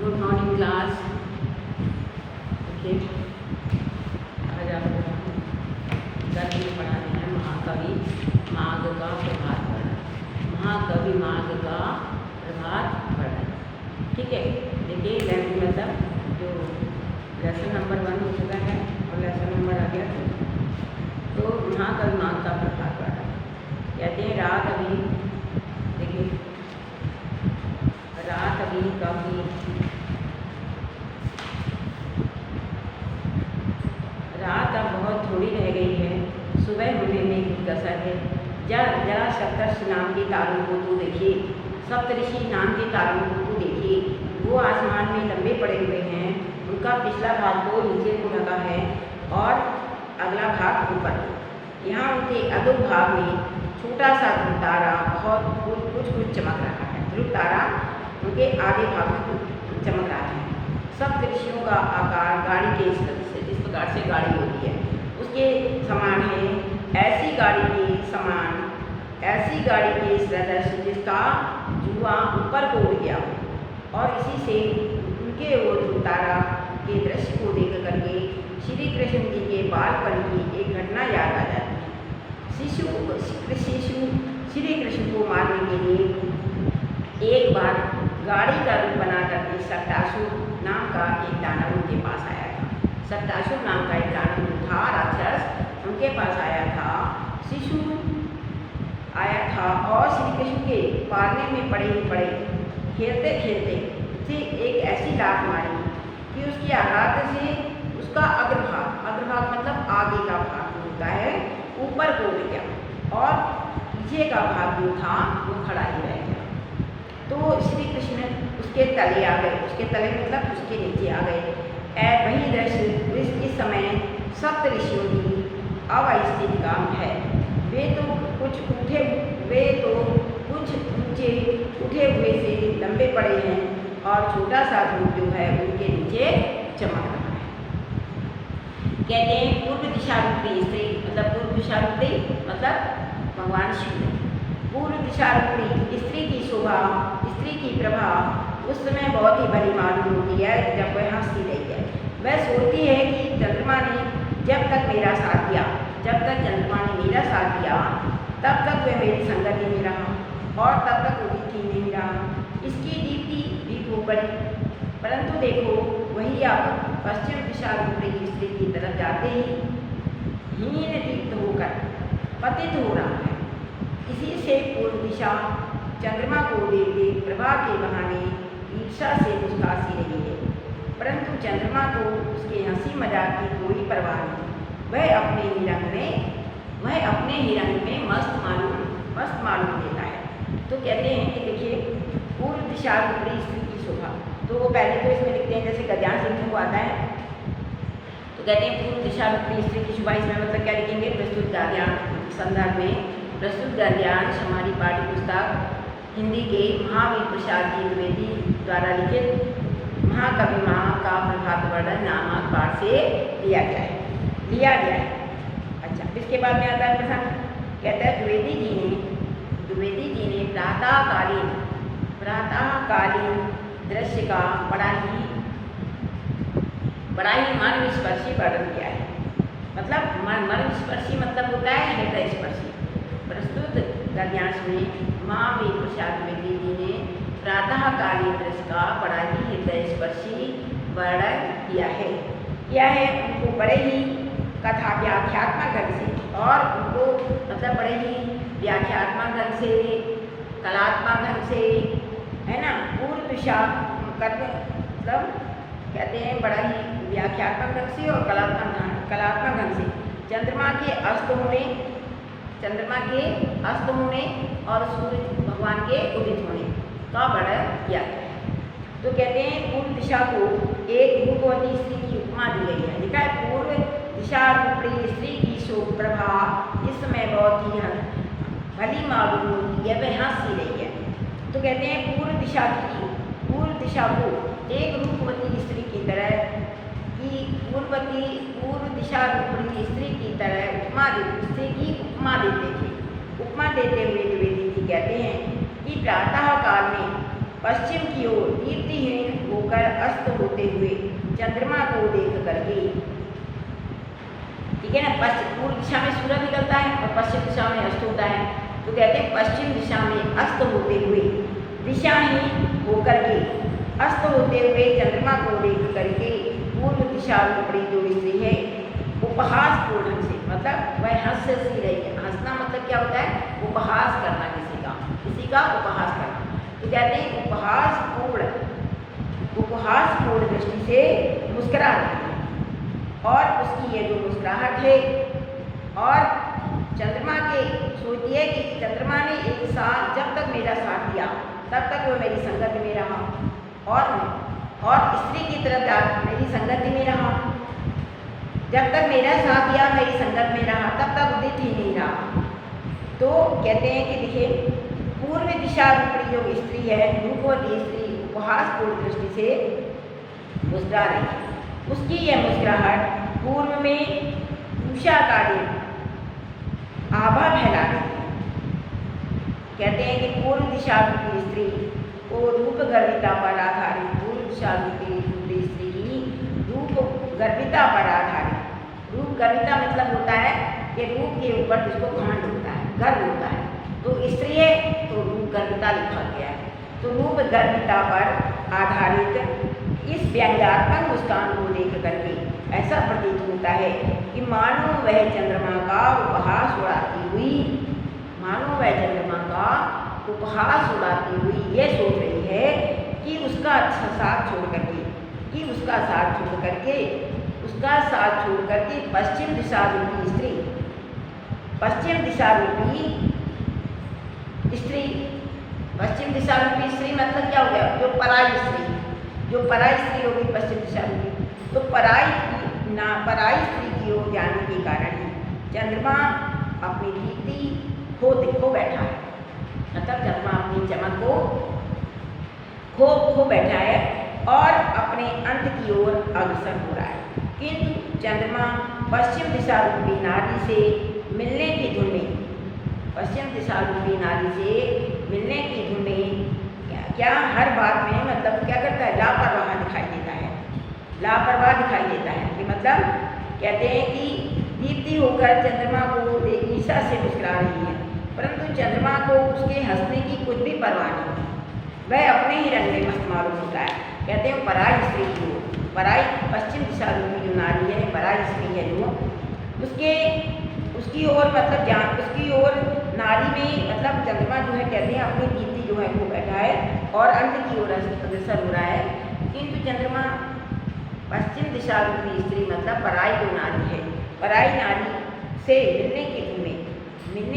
Good morning class. Okay, आज आपको गद्य पढ़ाने हैं महाकवि माघ का प्रभात वर्णन। महाकवि माघ का प्रभात वर्णन, ठीक है। देखिए मतलब जो लेसन नंबर 1 हो चुका है और लेसन नंबर आ गया तो महाकवि माघ का प्रभात वर्णन कहते हैं। रात अभी देखिए, रात अभी कभी रात अब बहुत थोड़ी रह गई है, सुबह होने में की कसर है। जरा सप्तर्षि नाम के तारों को तो देखिए, सप्तऋषि नाम के तारों को तो देखिए, वो आसमान में लंबे पड़े हुए हैं। उनका पिछला भाग तो नीचे को ढका है और अगला भाग ऊपर। यहाँ उनके अधो भाग में छोटा सा ध्रुव तारा बहुत कुछ चमक रहा है। ध्रुव तारा उनके आधे भाग में चमक रहा है। सप्तऋषियों का आकार गाड़ी के जिस प्रकार से गाड़ी होती है उसके समान है। ऐसी गाड़ी के सदृश जिसका जुआ ऊपर को उड़ गया हो। और इसी से उनके वो ध्रुव तारा के दृश्य को देख करके श्री कृष्ण जी के बालपन की एक घटना याद आ जाती है। शिशु श्री कृष्ण को मारने के लिए एक बार गाड़ी का रूप बना करके सट्टासुर नाम का एक दानव उनके पास आया था। सट्टासुर नाम का एक दानव था, राक्षस उनके पास आया था। शिशु आया था और श्री कृष्ण के पालने में पड़े खेलते खेलते उसे एक ऐसी लात मारी कि उसके आघात से उसका अग्रभाग मतलब आगे का भाग होता है ऊपर को उड़ गया और पीछे का भाग जो था वो खड़ा ही रह गया। तो श्री कृष्ण उसके तले आ गए, उसके तले मतलब उसके नीचे आ गए। वही दृश्य इस समय सप्तऋषियों की अवस्थितिका है। वे तो कुछ ऊंचे उठे हुए से लंबे पड़े हैं और छोटा सा ध्रुव जो है उनके नीचे चमक रहा है। कहते हैं पूर्व दिशा रूपी स्त्री मतलब भगवान शिव। पूर्व दिशा रूपी स्त्री की शोभा, स्त्री की प्रभा उस समय बहुत ही बड़ी मालूम होती है जब वह हंसती रही है। वह सोचती है कि चंद्रमा ने जब तक मेरा साथ दिया तब तक वह मेरी संगति में रहा और तब तक वो दीप्ति नहीं रहा। इसकी दीप्ति भी खूब बड़ी, परंतु देखो वही आप पश्चिम दिशा रूपी स्त्री की तरफ जाते ही हीन दीप्त होकर पतित हो रहा है। इसी से पूर्व दिशा चंद्रमा को देते प्रभा के बहाने ईर्षा से मुस्कुराती रही है, परंतु चंद्रमा को उसके हंसी मजाक की कोई परवाह नहीं। वह अपने ही रंग में मस्त मालूम देता है। तो कहते हैं कि देखिए पूर्व दिशा रूपी स्त्री की शोभा, तो वो पहले तो इसमें लिखते हैं जैसे गद्यांश लिखने को आता है तो कहते हैं पूर्व दिशा रूपी स्त्री की शोभा। इसमें मतलब क्या लिखेंगे, प्रस्तुत गद्यांश संदर्भ में प्रस्तुत गद्यांश हमारी पाठ्य पुस्तक हिंदी के महावीर प्रसाद जी द्विवेदी द्वारा लिखित महाकवि माघ का प्रभात वर्णन नामक पाठ से लिया गया है। अच्छा, इसके बाद में आता है प्रसंग। कहता है द्विवेदी जी ने प्रातःकालीन दृश्य का बड़ा ही मर्मस्पर्शी वर्णन किया है। मतलब मर्मस्पर्शी मतलब होता है हृदय स्पर्शी। प्रस्तुत गद्यांश में महावीर प्रसाद द्विवेदी जी ने प्रातःकालीन दृश्य का बड़ा ही हृदय स्पर्शी वर्णन किया है। उनको बड़े ही कथा व्याख्यात्मक ढंग से और उनको मतलब बड़े ही व्याख्यात्मक ढंग से, कलात्मक ढंग से, है ना, पूर्व दिशा मतलब कहते हैं बड़ा ही व्याख्यात्मक ढंग से और कलात्मक ढंग से चंद्रमा के अस्त होने और सूर्य भगवान के उदित होने का वर्णन किया गया है। तो कहते हैं पूर्व दिशा को एक रूपवती स्त्री की उपमा दी गई है। लिखा है पूर्व दिशा रूपी स्त्री की शोभ प्रभा इस समय बहुत ही भली मालूम होती है, वह हंसी रही है। तो कहते हैं पूर्व दिशा को एक रूपवती स्त्री की तरह पूर्व दिशा रूपी स्त्री की तरह उपमा देते हुए द्विवेदी जी कहते हैं कि प्रातः काल में पश्चिम की ओर दीप्तिहीन होकर अस्त होते हुए चंद्रमा को देख करके, ठीक है ना, पूर्व दिशा में सूरज निकलता है और पश्चिम दिशा में अस्त होता है, तो कहते हैं पश्चिम दिशा में अस्त होते हुए, दिशाहीन होकर के अस्त होते हुए चंद्रमा को देख करके पूर्व दिशा रूपी जो स्त्री है उपहास पूर्ण से, मतलब वह हंस सी रही है। हंसना मतलब क्या होता है? उपहास करना, किसी का उपहास करना। तो कहते हैं उपहास पूर्ण दृष्टि से मुस्कुरा रही है और उसकी ये जो मुस्कुराहट है, और चंद्रमा के सोचती है कि चंद्रमा ने एक साथ जब तक मेरा साथ दिया तब तक वो मेरी संगत में रहा, और स्त्री की तरफ मेरी संगति में रहा, जब तक मेरा साथ दिया मेरी संगत में रहा तब तक उदित ही नहीं रहा। तो कहते हैं कि देखिए पूर्व दिशा रूपी जो स्त्री है, रूपवती स्त्री उपहासपूर्ण दृष्टि से मुस्कुरा रही है। उसकी यह मुस्कुराहट पूर्व में उषाकारी आभा फैला रही है। कहते हैं कि पूर्व दिशा रूपी स्त्री को रूप गर्विता पर आधारित, पूर्व दिशा रूपी स्त्री की रूप गर्विता पर आधारित, रूप गर्विता मतलब होता है कि रूप के ऊपर जिसको घमंड होता है, गर्व होता है, तो स्त्री है तो रूप गर्विता लिखा गया है। तो रूप गर्विता पर आधारित इस व्यंग्यात्मक मुस्कान को देख करके ऐसा प्रतीत होता है कि मानो वह चंद्रमा का उपहास उड़ाती हुई, मानो वह चंद्रमा का उपहास उड़ाती हुई यह सोच रही है कि उसका साथ छोड़ करके पश्चिम दिशा रूपी स्त्री, पश्चिम दिशा रूपी स्त्री मतलब क्या हो गया? जो पराई स्त्री होगी पश्चिम दिशा रूपी, तो पराई स्त्री की ओर जाने के कारण ही चंद्रमा अपनी दीप्ति खो बैठा है, मतलब चंद्रमा अपनी चमक को खो बैठा है और अपने अंत की ओर अग्रसर हो रहा है। किंतु चंद्रमा पश्चिम दिशा रूपी नारी से मिलने की धुन में, पश्चिम दिशा रूपी नारी से मिलने की धुन में क्या हर बात में मतलब क्या करता है? लापरवाह दिखाई देता है, कि मतलब कहते हैं कि दीप्ति होकर चंद्रमा को ईर्ष्या से मुस्कुरा रही है, परंतु चंद्रमा को उसके हंसने की कुछ भी परवाह नहीं, वह अपने ही रंग में मस्त मालूम होता है। कहते हैं पराई स्त्री की ओर, पराई पश्चिम दिशा रूपी जो नारी है, पराई स्त्री है जो, उसकी ओर मतलब उसकी ओर नारी में मतलब चंद्रमा जो है कहते हैं अपनी दीप्ति जो है वो बैठा है और अंत की ओर अग्रसर हो रहा है। किंतु चंद्रमा पश्चिम दिशा रूपी स्त्री मतलब पराई जो नारी है, पराई नारी से मिलने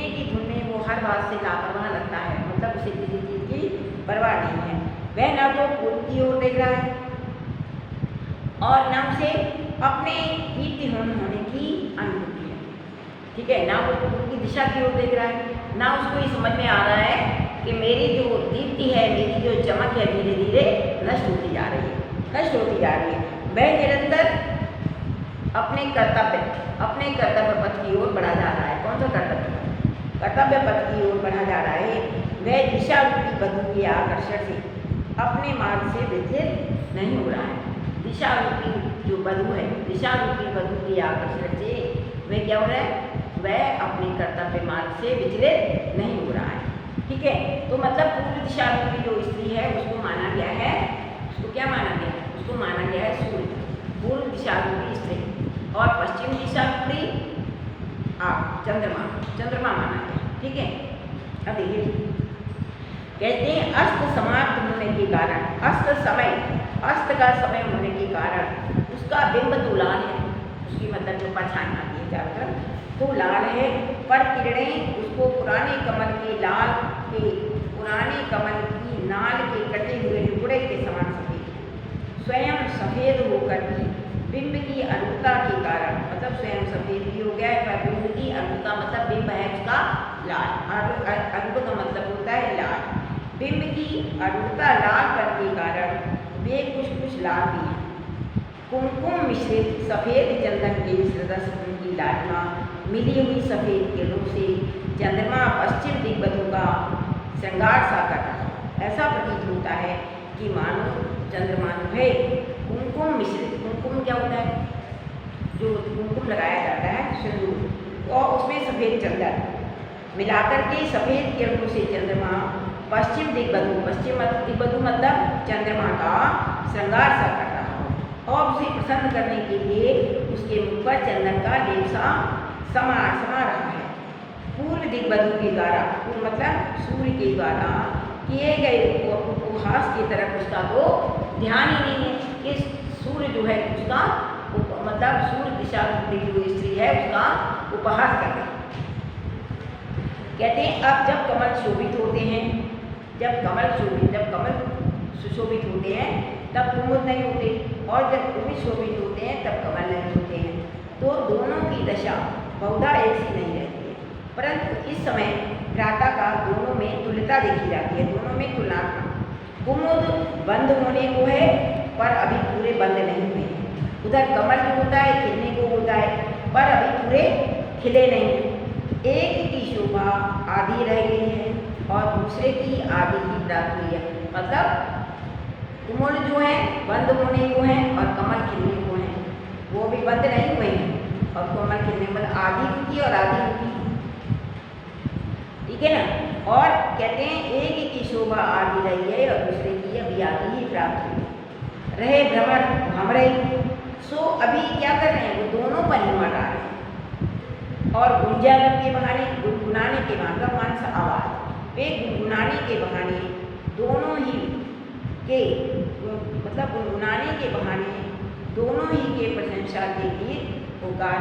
की धुन में वो हर बात से लापरवाह लगता है, मतलब उसे किसी चीज़ की परवाह नहीं है। वह न तो पूर्व की ओर देख रहा है और न उसे अपने दीप्तिहीन होने की अनुभूति है, ठीक है, ना वो पूर्व की दिशा की ओर देख रहा है, ना उसको ये समझ में आ रहा है कि मेरी जो दीप्ति है, मेरी जो चमक है धीरे धीरे नष्ट होती जा रही है। वह निरंतर अपने कर्तव्य पथ की ओर बढ़ा जा रहा है। कौन सा कर्तव्य पथ की ओर बढ़ा जा रहा है। वह दिशा रूपी बधू के आकर्षण से अपने मार्ग से विचलित नहीं हो रहा है। दिशा रूपी जो बधू है, दिशा रूपी बधू के आकर्षण से वह क्या हो रहा है? वह अपने कर्तव्य मार्ग से विचलित नहीं हो रहा है, ठीक है। तो मतलब पूर्व दिशा रूपी जो स्त्री है उसको माना गया है, उसको क्या माना गया है? उसको माना गया है सूर्य, पूर्व दिशा रूपी स्त्री, और पश्चिम दिशा रूपी चंद्रमा माना गया, ठीक है। अब देखिए कहते हैं अस्त समाप्त होने के कारण, अस्त का समय होने के कारण उसका बिंब तो लाल है, उसकी मतलब जो परछाई आती है चारों तरफ तो लाल है, पर किरणें उसको पुराने कमल की नाल के कटे हुए टुकड़े के समान सफेद, स्वयं सफेद होकर भी बिंब की अरुणता के कारण, मतलब स्वयं सफेद भी हो गया है पर बिंब की अरुणता मतलब बिंब है उसका लाल, अरुण का मतलब होता है लाल, बिंब की अरुणता लाल पर के कारण वे कुछ लाल भी हैं। कुमकुम मिश्रित सफ़ेद चंदन के सदस्य उनकी लालिमा मिली हुई सफ़ेद किरणों से चंद्रमा पश्चिम दिग्बधू का श्रृंगार सा कर रहा है। ऐसा प्रतीत होता है कि मानो चंद्रमा जो है कुमकुम मिश्रित, कुमकुम क्या होता है, जो कुमकुम लगाया जाता है सिंदूर, और उसमें सफ़ेद चंदन मिलाकर के सफ़ेद किरणों से चंद्रमा पश्चिम दिग्बधू, पश्चिम दिग्बधू मतलब चंद्रमा का श्रृंगार सा कर रहा हो और उसे प्रसन्न करने के लिए उसके मुख पर चंदन का लेप सा समा रहा है। पूर्व दिग्बधू के द्वारा, पूर्व मतलब सूर्य के द्वारा किए गए उपहास की तरफ उसका तो ध्यान ही नहीं है कि सूर्य जो है उसका मतलब सूर्य दिशा जो स्त्री है उसका उपहास कर रही है। कहते हैं अब जब कमल शोभित होते हैं, जब कमल सुशोभित होते हैं तब कुमुद नहीं होते, और जब कुमुद शोभित होते हैं तब कमल नहीं होते हैं। तो दोनों की दशा बहुधा एक सी नहीं रहती है, परंतु इस समय प्रातःकाल दोनों में तुल्यता देखी जाती है, दोनों में तुलनात्मक। कुमुद बंद होने को है पर अभी पूरे बंद नहीं हुए हैं, उधर कमल जो होता है खिलने को होता है पर अभी पूरे खिले नहीं हैं। एक की शोभा आधी रह गई है और दूसरे की आधी ही प्राप्त हुई है, मतलब कुमुद जो है बंद होने को है और कमल खिलने को है, वो भी बंद नहीं हुए हैं और कमल खिलने में आधी रुकी और आधी रुकी, ठीक है ना। और कहते हैं एक की शोभा आधी रही है और दूसरे की अभी आधी ही प्राप्त हुई रहे भ्रमर भ्रमरे। सो अभी क्या कर रहे हैं, वो दोनों पर ही मर रहे हैं और गुंजालन के बहाने, गुनगुनाने के बहाने मान सा आवाज़, वे गुनगुनाने के बहाने दोनों ही के मतलब गुनगुनाने के बहाने दोनों ही के प्रशंसा के लिए पुकार।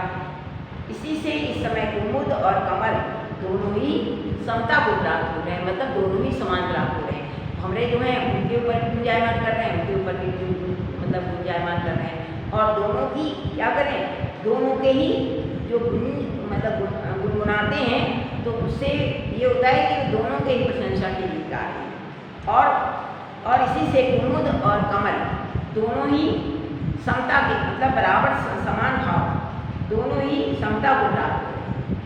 इसी से इस समय कुमुद और कमल दोनों ही समता को प्राप्त हो रहे हैं, मतलब दोनों ही समान प्राप्त हो रहे हैं। हमरे जो हैं उनके ऊपर भी गुंजायमान कर रहे हैं, उनके ऊपर भी मतलब गुंजायमान कर रहे हैं, और दोनों की क्या करें, दोनों के ही जो मतलब गुनगुनाते हैं तो उससे ये होता है कि दोनों के ही प्रशंसा के लिए गा रहे हैं। और इसी से कुमुद और कमल दोनों ही समता के मतलब बराबर समान भाव, दोनों ही समता को प्राप्त करें।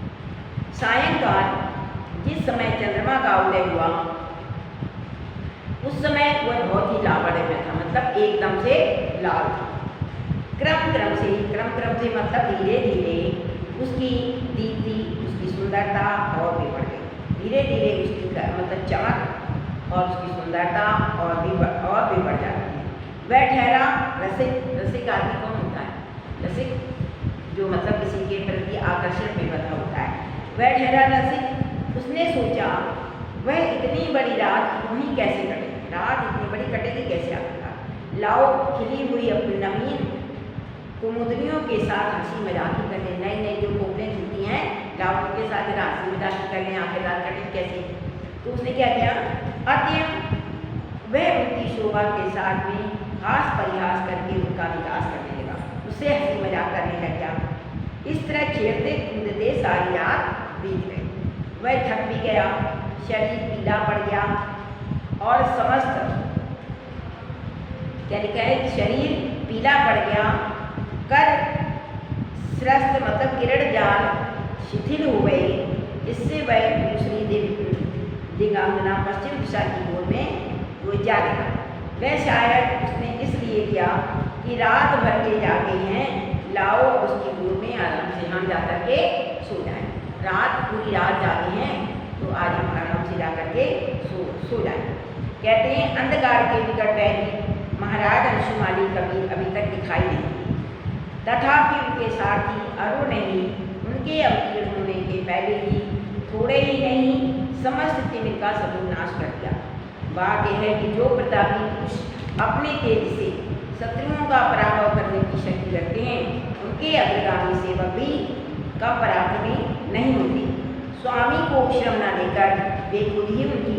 सायंकाल जिस समय चंद्रमा का उदय हुआ उस समय वह बहुत ही लावण्य में था, मतलब एकदम से लाल था। क्रम से मतलब धीरे धीरे उसकी दीप्ति, उसकी सुंदरता और भी बढ़ गई, धीरे धीरे उसकी मतलब चमक और उसकी सुंदरता और भी बढ़ जाती है। वह ठहरा रसिक आदमी कौन होता है, रसिक जो मतलब किसी के प्रति आकर्षण में बधा होता है, वह ठहरा रसिक। उसने सोचा वह इतनी बड़ी रात वहीं कैसे कटेगी, रात इतनी बड़ी कटेगी कैसे आखिरकार। लाओ खिली हुई अपनी नवीन कुमुदनियों के साथ हंसी मजाक करने, नई नई जो कोपलें खिलती हैं लाओ उनके साथ हंसी मजाक करने आखिरकार कटेगी कैसे। तो उसने क्या किया, अत्यंत वह उनकी शोभा के साथ में हास परिहास करके उनका विकास करने लगा, उससे हंसी मजाक करने लग गया। इस तरह खेलते कूदते सारी रात बीत गई। वह थक भी गया, शरीर पीला पड़ गया और समस्त क्या लिखा है, शरीर पीला पड़ गया, कर श्रस्त मतलब किरण जाल शिथिल हो गए। इससे वह दूसरी दिगांगना पश्चिम दिशा की ओर में वो जा गया। वह शायद उसने इसलिए किया कि रात भर के जागे हैं, लाओ उसकी गोद में आराम से हम जा कर के सो जाएं। रात पूरी रात जागे हैं तो आज हम आराम से जा कर के सो जाएं। कहते हैं अंधकार के निकट बैठी महाराज अंशुमाली कभी अभी तक दिखाई नहीं दी, तथापि उनके साथी अरुण ने ही उनके अवतीर्ण होने के पहले ही थोड़े ही नहीं समस्त तिमिर का सर्वनाश कर दिया। बात यह है कि जो प्रतापी पुरुष अपने तेज से शत्रुओं का पराभव करने की शक्ति रखते हैं उनके अग्रगामी सेवक भी कम पराक्रमी नहीं होते। स्वामी को श्रम न देकर वे खुद ही उनकी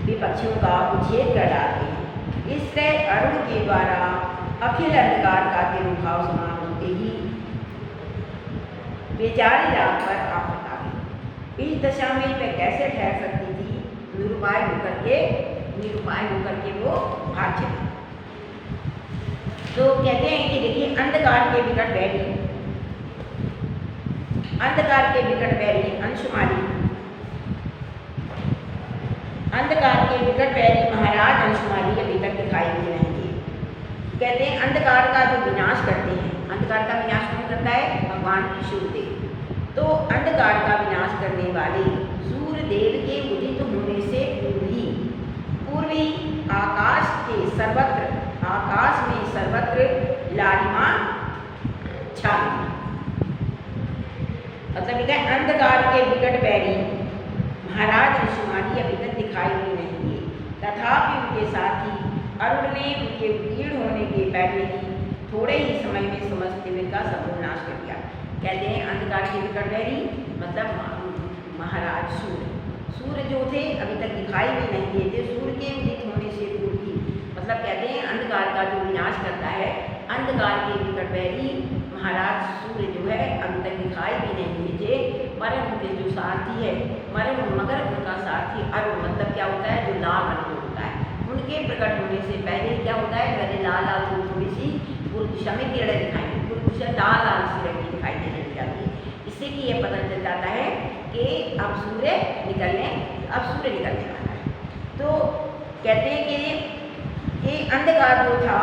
विपक्षियों का उच्छेद कर डालते हैं। इस तरह अरुण के द्वारा अखिल अंधकार का तिरुभाव समाप्त होते ही बेचारी रात पर आफत आ गई। इस दशा में वह कैसे ठहर सकती थी, निरुपाय होकर के वो भाग चली। तो कहते हैं कि देखिए अंधकार के विकट बैरी अंशुमाली अंधकार के विकट पैरी महाराज अंशुमाली अभी तक दिखाई नहीं रहेंगे। कहते हैं अंधकार का जो विनाश करते हैं, अंधकार का विनाश कौन करता है? भगवान सूर्यदेव। तो अंधकार का विनाश करने वाले सूर्यदेव के उदित होने से पूर्व ही आकाश में सर्वत्र लालिमा छा गई। मतलब लिखा है अंधकार के विकट पैरी महाराज अंशुमाली अभी तक दिखाई नहीं देंगे, तथापि उनके साथ ही अरुण ने उनके भीड़ होने के पहले ही थोड़े ही समय में समस्त दिव्य का समूह नाश कर दिया। कहते हैं अंधकार के विकट पैरी मतलब महाराज सूर्य जो थे अभी तक दिखाई भी नहीं दिए थे, सूर्य के उदित होने से पूर्व ही, मतलब कहते हैं अंधकार का जो विनाश करता है, अंधकार के विकट पैरी महाराज सूर्य जो है अभी तक दिखाई भी नहीं दिए थे, पर उनके जो सारथी है मगर उनका सारथी अरुण मतलब क्या होता है? जो लाल रंग में होता है, उनके प्रकट होने से पहले क्या होता है? पहले लाल लाल थोड़ी सी पूर्व दिशा में किरणें दिखाई देती, पूर्व दिशा लाल लाल सी रंग की दिखाई देने लग जाती है। इससे कि यह पता चल जाता है कि अब सूर्य निकलने वाला है। तो कहते हैं कि अंधकार जो था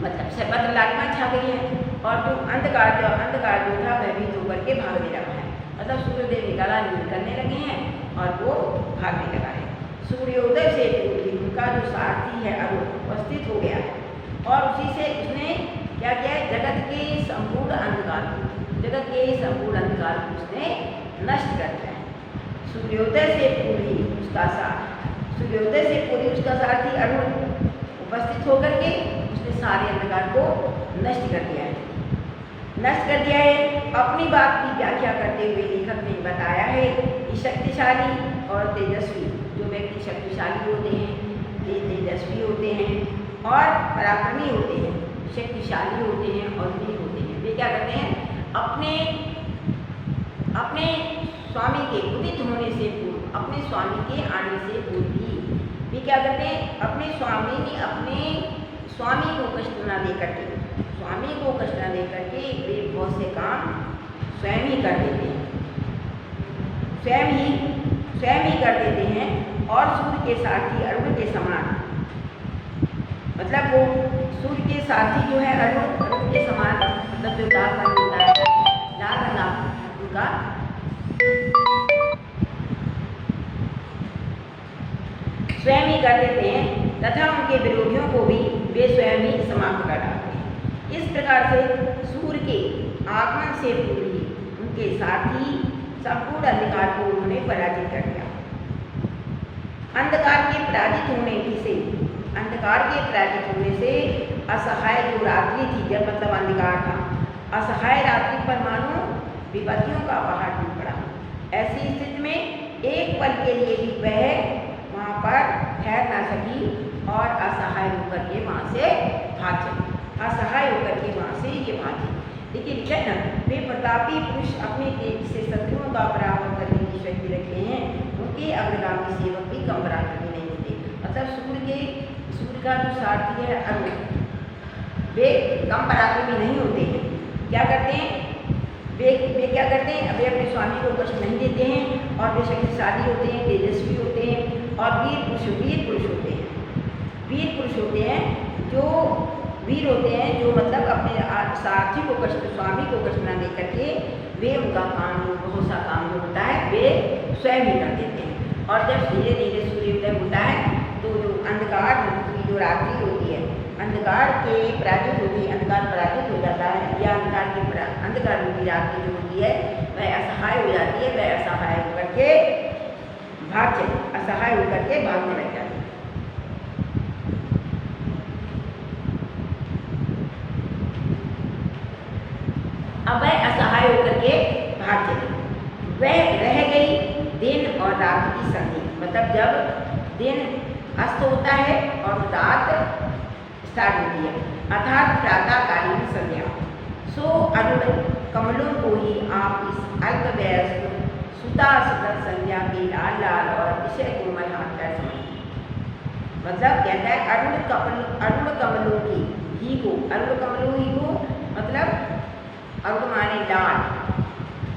मतलब सर्वत्र लालिमा छा गई है, और जो अंधकार जो था वह भी होकर के भागने लगा है, मतलब सूर्यदेव निकलने लगे हैं और वो भागने लगा है। सूर्योदय से पूर्व ही उनका जो सारथी है अरुण उपस्थित हो गया है, और उसी से उसने क्या किया है? जगत के संपूर्ण अंधकार को उसने नष्ट कर दिया है। सूर्योदय से पूर्व ही उसका सारथी अरुण उपस्थित होकर के उसने सारे अंधकार को नष्ट कर दिया है। अपनी बात की व्याख्या करते हुए लेखक ने बताया है कि शक्तिशाली और तेजस्वी जो व्यक्ति शक्तिशाली होते हैं, ये तेजस्वी होते हैं और पराक्रमी होते हैं, शक्तिशाली होते हैं और वीर होते हैं। वे क्या करते हैं? अपने स्वामी के उदित होने से पूर्व, अपने स्वामी के आने से पूर्व ही वे क्या करते हैं? अपने स्वामी को कष्ट न दे करके वे बहुत से काम स्वयं ही कर देते हैं, और सूर्य के सारथी अरुण के समान, मतलब वो सूर्य के सारथी जो है अरुण के समान, मतलब जो लाल रंग होता है, लाल रंग उनका स्वयं ही कर देते हैं, तथा उनके विरोधियों को भी वे स्वयं ही समाप्त कर डालते हैं। इस प्रकार से सूर्य के आगमन से पूर्व ही उनके सारथी संपूर्ण अंधकार को उन्होंने पराजित कर दिया। अंधकार के पराजित होने से असहाय जो रात्रि थी, जब मतलब अंधकार था, असहाय रात्रि पर मानो विपत्तियों का पहाड़ टूट पड़ा। ऐसी स्थिति में एक पल के लिए भी वह वहाँ पर ठहर ना सकी और असहाय होकर के वहाँ से भाग चली। देखिए लिखा है ना, वे प्रतापी पुरुष अपने तेज से शत्रुओं का पराभव करने की शक्ति रखते हैं, उनके अग्रगामी सेवक भी कम पराक्रमी नहीं होते। मतलब सूर्य का जो सारथी है अरुण, वे कम पराक्रमी नहीं होते हैं। क्या करते हैं? वे वे अपने स्वामी को कष्ट नहीं देते हैं, और वे शक्तिशाली होते हैं, तेजस्वी होते हैं और वीर पुरुष होते हैं, जो मतलब अपने सारथी को स्वामी को कष्ट न दे करके वे उनका काम बहुत सा काम जो होता है वे स्वयं ही कर देते हैं। और जब धीरे धीरे सूर्योदय होता है तो जो अंधकार की जो रात्रि होती है, अंधकार पराजित हो जाता है, या अंधकार रूपी रात्रि जो होती है वह असहाय हो जाती है, वह असहाय होकर के भागने लग जाती है। अब वह असहाय होकर के भाग चली। वह रह गई दिन और रात की संधि, मतलब जब दिन अस्त होता है और रात स्टार्ट होती है, अर्थात प्रातःकालीन संध्या। सो अरुण कमलों को ही आप इस अल्पवयस्क सुता संध्या के लाल लाल और अतिशय कोमल हाथ पैर समझिए। मतलब कहता है अरुण कमलों ही को मतलब अरुण माने लाल,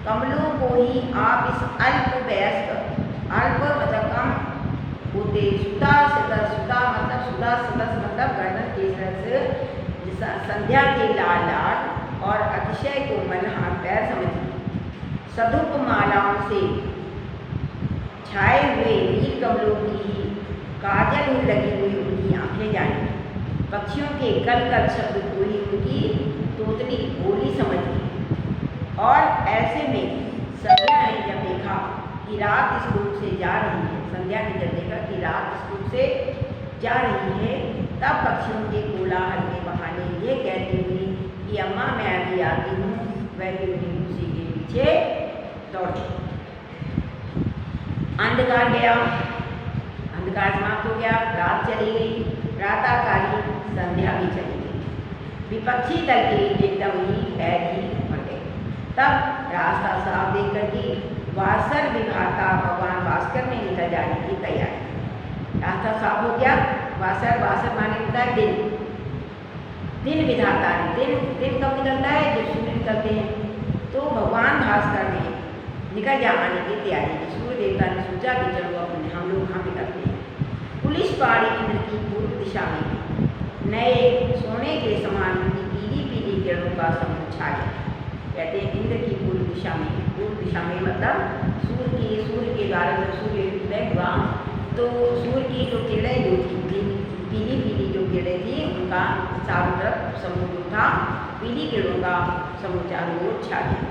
कमलों को ही आप इस अल्प मतलब कम होते सुधा सदस, सुधा मतलब सुधा सदस मतलब गर्दन के रस, संध्या के लाल लाल और अतिशय कोमल हाथ पैर समझिए। सधुप मालाओं से छाए हुए नील कमलों की काजल लगी हुई उनकी आंखें जानी, पक्षियों के कल कल शब्द को ही उनकी तोतली बोली समझी। और ऐसे में संध्या ने जब देखा कि रात इस रूप से जा रही है, संध्या ने जब देखा कि रात इस रूप से जा रही है, तब पक्षियों के कोलाहल के बहाने ये कहती हुई कि अम्मा मैं अभी आती हूँ, वह भी उन्हीं उसी के पीछे दौड़ी। अंधकार गया, अंधकार समाप्त हो गया, रात चली गई, प्रातःकालीन संध्या भी चली गई। विपक्षी दल के एकदम ही पैर ही मर गए। तब रास्ता साफ देख कर कि वासर विधाता भगवान भास्कर में निकल जाने की तैयारी। रास्ता साफ हो गया, वासर, वासर माने होता है दिन, दिन विधाता है। दिन कब निकलता है? जब सूर्य निकलते हैं। तो भगवान भास्कर ने निकल जाने की तैयारी की। सूर्य देवता ने सोचा कि चलो अपने हम लोग हम निकलते हैं। पुलिस पहाड़ी इंद्र की पूर्व दिशा में नए सोने के समान उनकी पीली पीली किरणों का समूह छा गया। कहते हैं इंद्र की पूर्व दिशा में, पूर्व दिशा में मतलब सूर्य के द्वारा जब सूर्य उदय हुआ तो सूर्य की जो किरणें जो थी, पीली पीली जो किरणें थी, उनका चारों तरफ समूह जो था, पीली किरणों का समूह चारों ओर छा गया।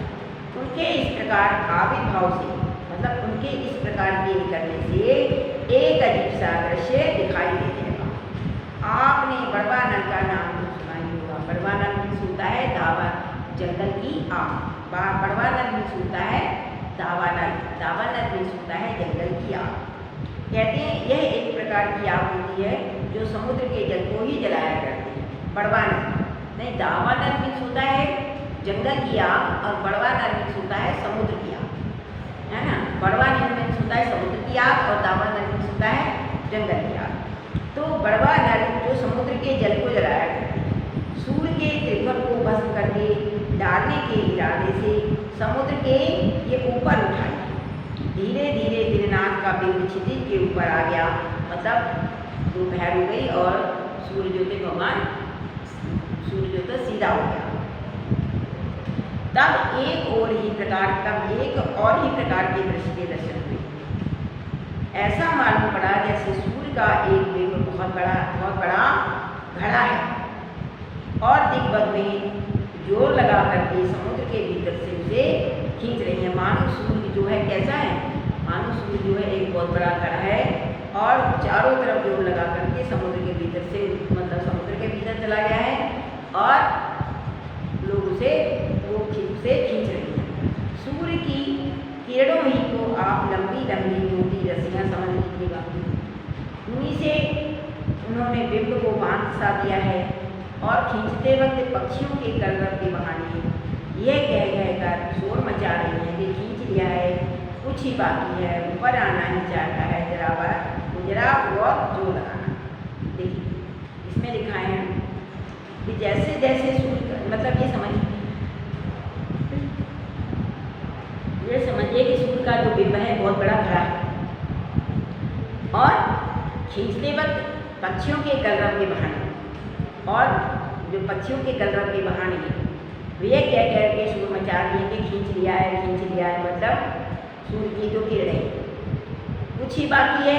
उनके इस प्रकार आविर्भाव से मतलब उनके इस प्रकार के निकलने से एक अजीब सा दृश्य दिखाई देने लगा। आपने बड़वा नल का नाम तो सुना ही होगा। बड़वा नल में होता है दावा जंगल की आग, बड़वा नल में होता है दावा नल, दावा नल में होता है जंगल की आग। कहते हैं यह एक प्रकार की आग होती है जो समुद्र के जल को ही जलाया करती है। बड़वा नल नहीं, दावा नल में होता है जंगल की आग और बड़वा नल में होता है समुद्र की आग, है ना। बड़वा नल में होता है समुद्र की आग और दावा नल में होता है जंगल की आग। तो बड़वा नल जो समुद्र के जल को जलाया करती है, सूर्य के त्रिभुवन को भस्म करके डालने के इरादे से समुद्र के ये ऊपर उठाई। धीरे धीरे दीननाथ का बिंब क्षितिज के ऊपर आ गया, मतलब दोपहर हो गई और सूर्य जो थे भगवान सूर्य जो था सीधा हो गया। तब एक और ही प्रकार के दृश्य के दर्शन हुए। ऐसा मालूम पड़ा जैसे सूर्य का एक बिंब बहुत बड़ा घड़ा है और दिग्बद में जोर लगा करके समुद्र के भीतर से उसे खींच रही है। मानो सूर्य जो है कैसा है, मानो सूर्य जो है एक बहुत बड़ा घड़ा है और चारों तरफ जोर लगा करके समुद्र के भीतर से मतलब समुद्र के भीतर चला गया है और लोग उसे खींच रही हैं। सूर्य की किरणों ही को आप लंबी लंबी मोटी रस्सियाँ समझ लीजिएगा, उन्हीं से उन्होंने बिंब को बांध सा दिया है और खींचते वक्त पक्षियों के कलरव के बहाने यह कह कर शोर मचा रही है कि खींच लिया है, कुछ ही बाकी है, ऊपर आना ही चाहता है, जरा और जोर लगाना। देखिए इसमें लिखा है कि जैसे जैसे सूर्य मतलब ये समझिए कि सूर्य का जो बिंब है बहुत बड़ा घड़ा है और खींचते वक्त पक्षियों के कलरव के बहाने और जो पक्षियों के कलरव के बहाने वे कह के शोर मचा रही है कि खींच लिया है, मतलब सूर्य की जो किरणें कुछ ही बाकी है,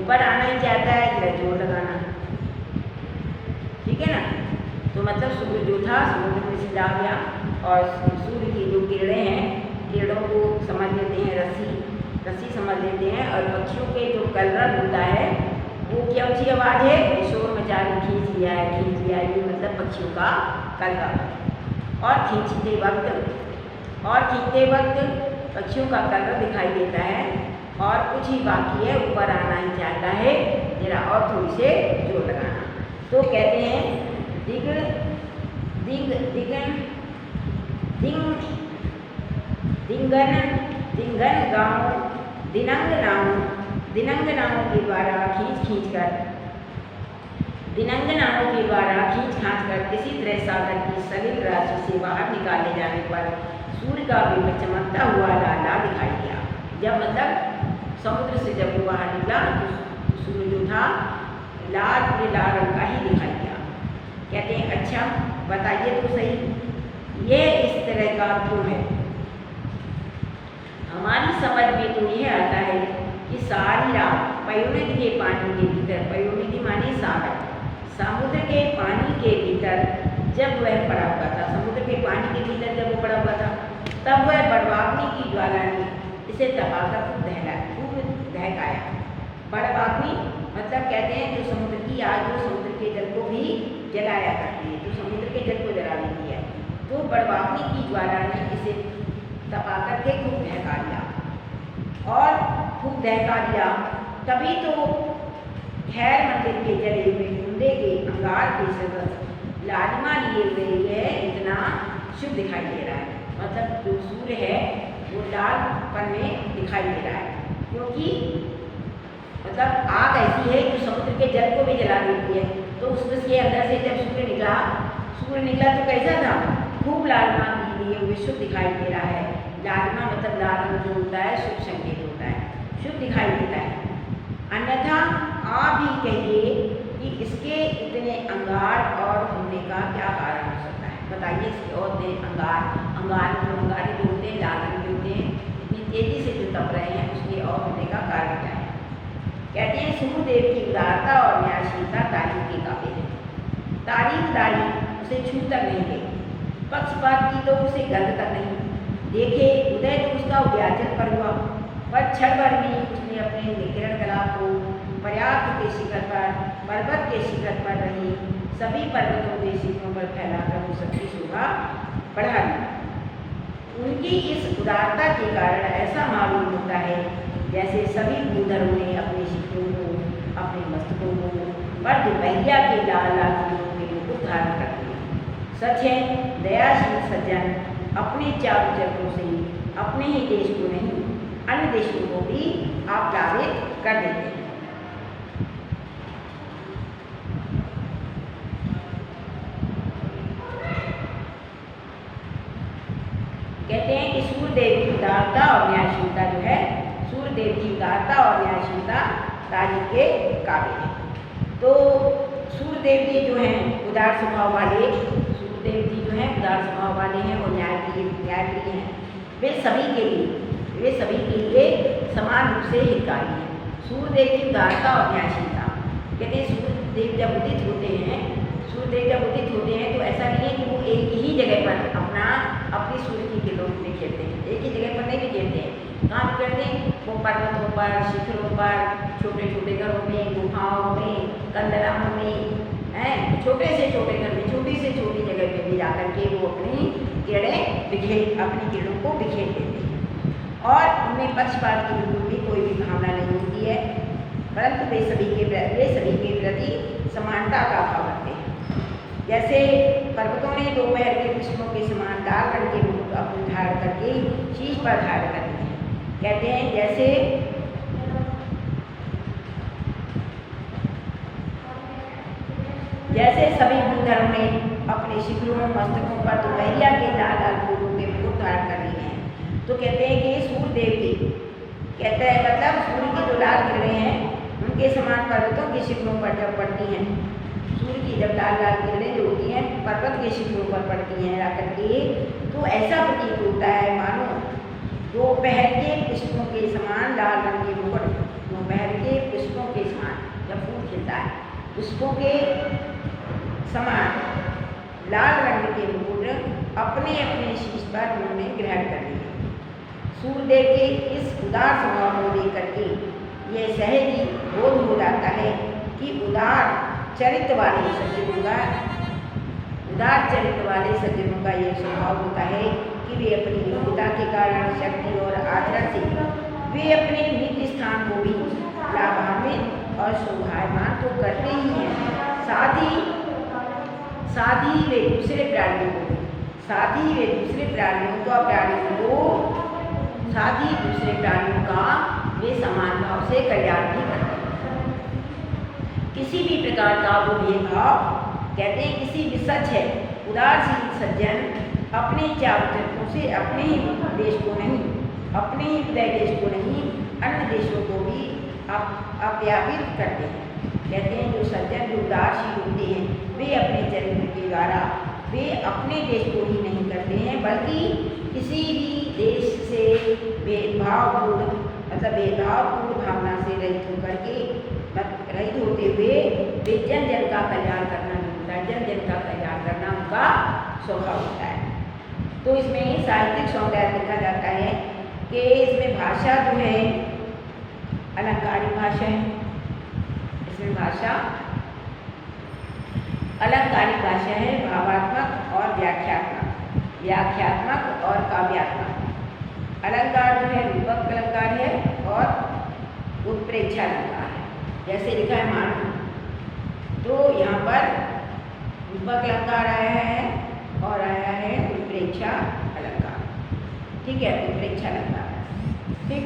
ऊपर आना ही चाहता है, जरा जोर लगाना। ठीक है ना। तो मतलब सूर्य जो था समुद्र में सीधा गया और सूर्य की जो किरणें हैं, किरणों को समझ लेते हैं रस्सी समझ लेते हैं और पक्षियों के जो कलरव होता है वो क्या ऊँची आवाज़ है, शोर मचा के खींच लिया है, ये मतलब पक्षियों का कलरव। और खींचते वक्त पक्षियों का कलरव दिखाई देता है और कुछ ही बाकी है, ऊपर आना ही चाहता है, जरा और थोड़ी से जोर लगाना। तो कहते हैं दिनंगनाओं के द्वारा खींच कर किसी तरह सागर की सलिल राशि से बाहर निकाले जाने पर सूर्य का बिंब चमकता हुआ लाल दिखाई दिया। जब मतलब समुद्र से जब वो बाहर निकला तो सूर्य जो था लाल, पूरे लाल रंग का ही दिखाई दिया। कहते हैं अच्छा बताइए तो सही, ये इस तरह का क्यों है? हमारी समझ में तो यह आता है कि सारी रात पयोनिधि के पानी के भीतर, पयोनिधि माने सागर, समुद्र के पानी के भीतर जब वह पड़ा हुआ था, समुद्र के पानी के भीतर जब वो पड़ा हुआ था, तब वह बड़वाग्नि की ज्वाला ने इसे तपाकर खूब दहकाया। बड़वाग्नि मतलब कहते हैं जो समुद्र की आग, जो समुद्र के जल को भी जलाया करती है, जो समुद्र के जल को जला देती है, तो बड़वाग्नि की ज्वाला ने इसे तपा करके खूब दहका दिया। और खूब दहका दिया तभी तो खैर मंदिर के जले हुए कुंडे के अंगार के सदस्य लालिमा लिए हुए यह इतना शुभ दिखाई दे रहा है। मतलब जो सूर्य है वो लालपन में दिखाई दे रहा है, क्योंकि मतलब आग ऐसी है जो समुद्र के जल को भी जला देती है। तो उसके अंदर से जब सूर्य निकला तो कैसा था? खूब लालिमा लिए हुए शुभ दिखाई दे रहा है। लालिमा मतलब लाल रंग जो होता है शुभ संकेत होता है, शुभ दिखाई देता है। अन्यथा आप ही कहिए कि इसके इतने अंगार और होने का क्या कारण हो सकता है? बताइए इसके और अंगार जो होते हैं लाल रंग के होते हैं, इतनी तेजी से जो तप रहे हैं उसके और होने का कारण क्या है? कहते हैं सूर्यदेव की उदारता और न्यायशीलता तारीफ के काबिल है। तारीफदारी उसे छू तक नहीं गई, पक्षपात की तो उसे गंध तक नहीं। देखे उदय तो उसका उदयाचल पर हुआ, पर क्षण भर में उसने अपने निकिरण कला को पर्याप्त के शिखर पर, पर्वत के शिखर पर रही सभी पर्वतों के शिखरों पर फैलाकर वो सबकी शोभा बढ़ा दी। उनकी इस उदारता के कारण ऐसा मालूम होता है जैसे सभी भूधरों ने अपने शिखरों को, अपने मस्तकों को पर दोपहरिया के लाल लाल फूलों के मुकुट धारण करते हैं। सच है दयाशील सज्जन अपने चारों चरणों से अपने ही देश को नहीं अन्य देशों को भी आप्लावित कर देते हैं। कहते हैं कि सूर्यदेव की उदारता और न्यायशीलता जो है, सूर्यदेव की उदारता और न्यायशीलता तारीफ के काबिल है। तो सूर्यदेव जी जो हैं उदार स्वभाव वाले, सूर्यदेव जी जो हैं उदार स्वभाव वाले हैं और न्यायप्रिय हैं। वे सभी के लिए समान रूप से हितकारी हैं। सूर्यदेव की उदारता और न्यायशीलता, कहते हैं सूर्यदेव जब उदित होते हैं तो ऐसा नहीं है कि वो एक ही जगह पर अपनी सूर्य की किरणों बिखेरते हैं, एक ही जगह पर नहीं बिखेरते हैं। कहाँ बिखेरते हैं? वो पर्वतों पर, शिखरों पर, छोटे छोटे घरों में, गुफाओं में, कंदराओं में, छोटे से छोटे घर में, छोटी से छोटी जगह पे भी जाकर के वो अपनी किरणों को बिखेर देते हैं। और उनमें पक्षपात की बिल्कुल भी कोई भी भावना नहीं होती है, परंतु वे सभी के प्रति समानता का भाव रखते हैं। जैसे पर्वतों ने दोपहर के पुष्पों के समान लाल रंग के मुकुट अपने धारण करके शीश पर धारण करते हैं। कहते हैं जैसे सभी भूधरों ने अपने शिखरों मस्तकों पर दोपहरिया के लाल लाल फूलों के मुकुट धारण कर लिए हैं। तो कहते हैं कि सूर्यदेव की, कहते हैं मतलब सूर्य की जो लाल किरणें हैं उनके समान पर्वतों के शिखरों पर जब पड़ती हैं, सूर्य की जब लाल लाल किरणें जो होती हैं पर्वत के शिखरों पर पड़ती हैं आकर के, तो ऐसा प्रतीत होता है मानो दोपहर के पुष्पों के समान लाल रंग के मुकुट, दोपहर के पुष्पों के समान जब फूल खिलता है पुष्पों के समान लाल रंग के मुकुट अपने अपने शीश पर उन्होंने ग्रहण कर लिए। सूर्यदेव के इस उदार स्वभाव को देख करके यह सहज ही बोध हो जाता है कि उदार चरित्र वाले सज्जनों का यह स्वभाव होता है कि वे अपनी योग्यता के कारण, शक्ति और आचरण से वे अपने निज स्थान को भी लाभान्वित और शोभायमान तो करते ही हैं, साथ ही वे दूसरे प्राणियों का वे समान भाव से कल्याण भी करते हैं। किसी भी प्रकार का वो भेदभाव, कहते हैं किसी भी सच है उदारशील सज्जन अपने चारों से अपने ही देश को नहीं, अन्य देशों को भी अव्यापित करते हैं। कहते हैं जो सज्जन जो उदारशील होते हैं वे अपने चरित्र के द्वारा वे अपने देश को ही नहीं करते हैं बल्कि किसी भी देश से भेदभावपूर्ण भावना से रहित होते हुए वे जन जन का कल्याण करना नहीं होता है, जन जन का कल्याण करना उनका स्वभाव होता है। तो इसमें साहित्यिक सौंदर्य देखा जाता है कि इसमें भाषा जो है अलंकारिक भाषा है, इसमें भाषा अलंकारिक भाषा है, भावात्मक और व्याख्यात्मक और काव्यात्मक। अलंकार जो है रूपक अलंकार है और उत्प्रेक्षा अलंकार है। जैसे लिखा है मानव, तो यहाँ पर रूपक अलंकार आया है और आया है उत्प्रेक्षा अलंकार। ठीक है, उत्प्रेक्षा अलंकार। ठीक,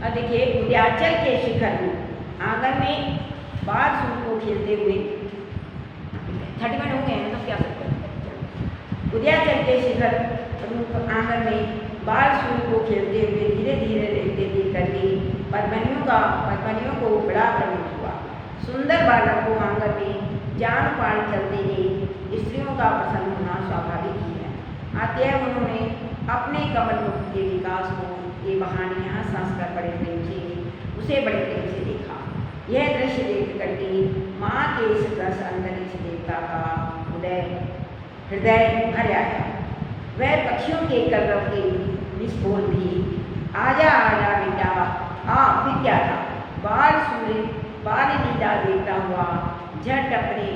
अब देखिए उद्याचल के शिखर में आंगन में बाल सूर को खेलते हुए 30 मिनट हो गए हैं, तो क्या सकते हैं। उद्याचल के शिखर आंगन में बाल सूर को खेलते हुए धीरे धीरे रहते देख करके पद्मनियों को बड़ा प्रमुख हुआ। सुंदर बालक को आंगन में जान पान चलते देख स्त्रियों का प्रसन्न होना स्वाभाविक ही है। अतएव उन्होंने अपने कमल मुख के विकास को ये बहाने हंस कर बड़े प्रेम से उसे बड़े प्रेम से देखा। यह दृश्य देख करके माँ के इस रस अंतरिक्ष देवता का हृदय भर आया। वह पक्षियों के कलरव के निष्फोल भी आजा आजा बेटा आ फिर क्या था। बाल लीला देखता हुआ झट अपने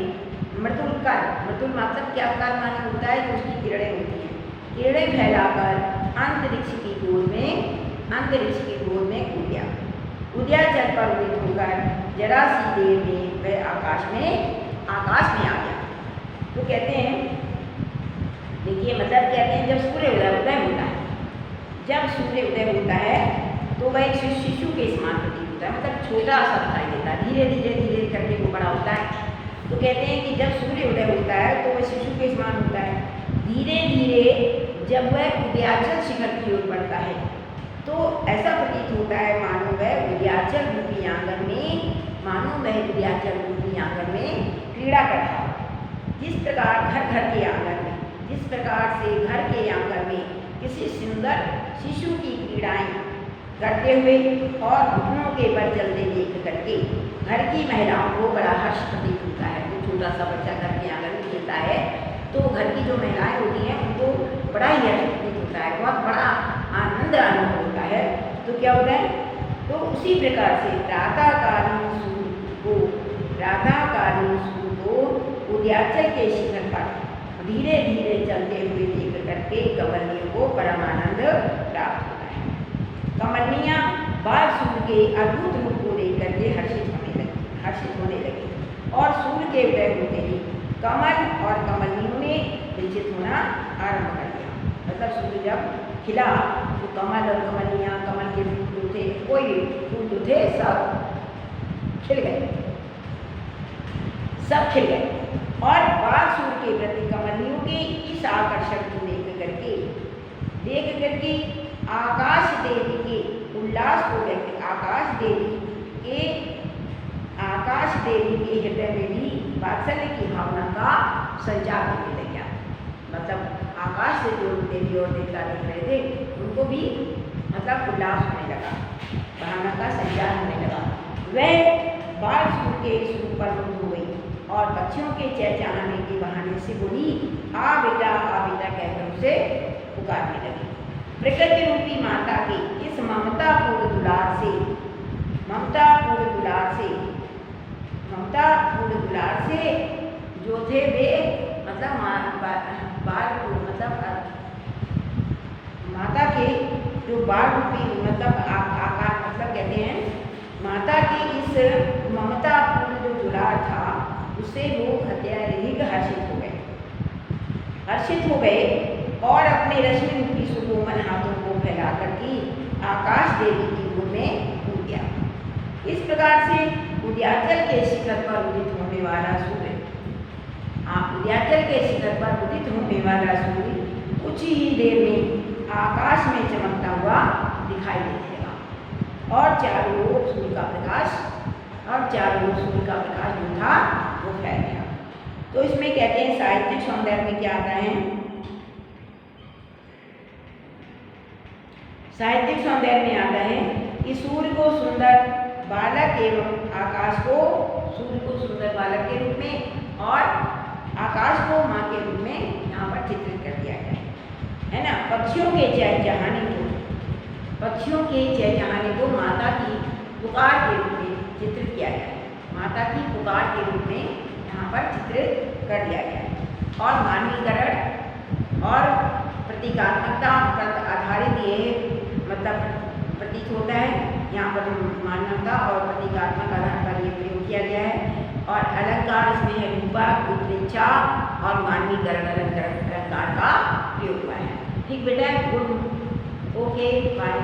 मृदुल मतलब क्या कर माने होता है, जो उसकी किरणें होती हैं, किरणें फैलाकर अंतरिक्ष की गोद में कूद गया। उद्याचल पर उदित होकर जरा सी देर में वह आकाश में आ गया। तो कहते हैं, देखिए मतलब कहते हैं जब सूर्य उदय होता है तो वह एक शिशु के समान प्रतीत होता है, मतलब छोटा सा दिखाई देता है, धीरे धीरे करके वो बड़ा होता है। तो कहते हैं कि जब सूर्य उदय होता है तो वह शिशु के समान होता है। धीरे धीरे जब वह उद्याचल शिखर की ओर बढ़ता है तो ऐसा प्रतीत होता है मानो वह उद्याचल रूपी आंगन में क्रीड़ा करता हो। जिस प्रकार घर के आंगन में किसी सुंदर शिशु की क्रीड़ाएं करते हुए और घुटनों के बल चलते देख करके घर की महिलाओं को बड़ा हर्ष प्रतीत होता है। तो छोटा सा बच्चा घर के आंगन में खेलता है तो घर की जो महिलाएं होती हैं उनको बड़ा ही हर्ष प्रतीत होता है, बहुत बड़ा आनंद अनुभव होता है। तो क्या होता है, तो उसी प्रकार से राधाकालीन सूर को उद्याचल के शिखर पर धीरे धीरे चलते हुए देख करके कमलियों को परम आनंद प्राप्त होता है। कमलियाँ बाल सूर के अद्भुत रूप को देख करके हर्षित होने लगी और सूर्य के उदय होते ही कमल और कमलियों ने विकसित होना आरंभ कर दिया। मतलब सूर्य जब खिला तो कमल और कमलियाँ, कमल के फूल जो थे, कोई फूल जो थे सब खिल गए और बाल सूर के प्रति कमलियों के इस आकर्षण को देख करके आकाश देवी के उल्लास को व्यक्त आकाश देवी के हृदय में भी वात्सल्य की भावना का संचार होने लग गया। मतलब आकाश से जो देवी और देवता देख रहे थे उनको भी मतलब उल्लास होने लगा, भावना का संचार होने लगा। वह बाल सूर के स्वरूप पर मुग्ध हो गई और पक्षियों के चहचहाने के बहाने से बोली आ बेटा कहकर उसे पुकारने लगी। प्रकृति रूपी माता के इस ममतापूर्ण दुलार से जो थे वे मतलब माता के जो बाल रूपी मतलब आकार मतलब कहते हैं माता की इस ममतापूर्ण जो दुलार था उससे वो अत्यधिक हर्षित हो गए और अपने रश्मि रूपी सुकोमल हाथों को फैला करके आकाश देवी की गोद में कूद गया। इस प्रकार से उद्याचल के शिखर पर उदित होने वाला सूर्य कुछ ही देर में आकाश में चमकता हुआ दिखाई दे देगा और चारों ओर सूर्य का प्रकाश जो था वो फैल गया। तो इसमें कहते हैं साहित्यिक सौंदर्य में क्या आता है? साहित्यिक सौंदर्य में आता है कि सूर्य को सुंदर बालक एवं आकाश को सूर्य को सुंदर बालक के रूप में और आकाश को माँ के रूप में यहाँ पर चित्रित कर दिया गया है ना। पक्षियों के चहचहाने को माता की पुकार के रूप में चित्रित किया गया है। माता की पुकार के रूप में यहाँ पर चित्रित कर दिया गया है। और मानवीकरण और प्रतीकात्मकता पर आधारित ये मतलब प्रतीक होता है। यहाँ पर मानवता और प्रतीकात्मक आधार पर ये प्रयोग किया गया है। और अलंकार इसमें है रूपक, उत्प्रेक्षा और मानवीकरण अलंकार का प्रयोग हुआ है। ठीक बेटा, गुड, ओके, बाय।